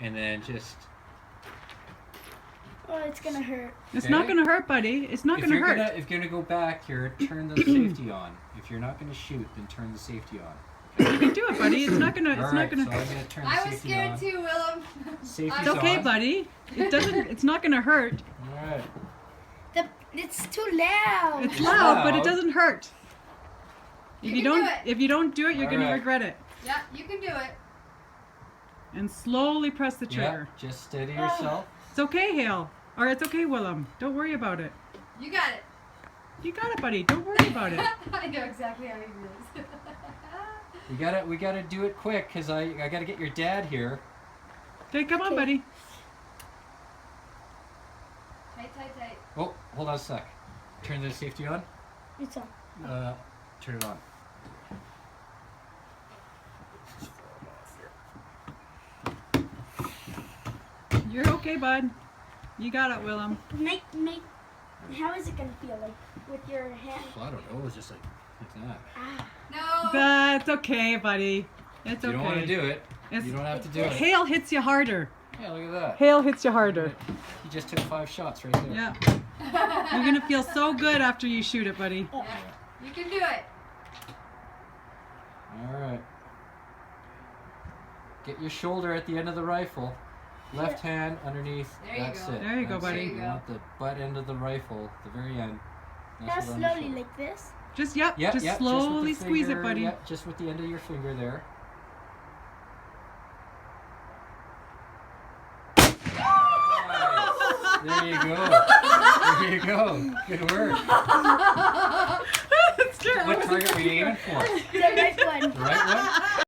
and then just. Oh, it's gonna hurt. It's Okay. not gonna hurt, buddy. It's not gonna hurt. If you're gonna go back here, turn the safety on. If you're not gonna shoot, then turn the safety on. You can do it, buddy. It's not gonna. It's All not right, gonna. so I'm gonna turn the I was safety scared on. too, Willem. Safety's It's okay, on. buddy. It doesn't. It's not gonna hurt. All right. It's too loud. It's loud, but it loud. doesn't hurt. You If you can don't, do it. if you don't do it, you're All gonna right. regret it. Yeah, you can do it. And slowly press the Yeah. trigger. Just steady yourself. It's okay, Hale. Or it's okay, Willem. Don't worry about it. You got it. You got it, buddy. Don't worry about it. I know exactly how he feels. We gotta do it quick, cause I gotta get your dad here. Okay, come on, Okay. buddy. Tight, tight, tight. Oh, hold on a sec. Turn the safety on. It's on. Turn it on. You're okay, bud. You got it, Willem. Make. How is it gonna feel like with your hand? Well, I don't know. It's just like that. Ah. No. That's okay, buddy. It's You okay. don't want to do it. It's- You don't have to do it. Hail hits you harder. Yeah, look at that. Hail hits you harder. You just took 5 shots right there. Yeah. You're gonna feel so good after you shoot it, buddy. Yeah, you can do it. All right. Get your shoulder at the end of the rifle. Left hand underneath. There you That's go. it. There you go, That's buddy. it. There you You want the butt end of the rifle, the very end. How That's what on the slowly shoulder. like this? Just Yep, just yep, slowly with the squeeze finger, it, buddy. Yep, just with the end of your finger there. Nice. There you go. There you go. Good work. It's true. What target were you aiming for? The right one. The right one?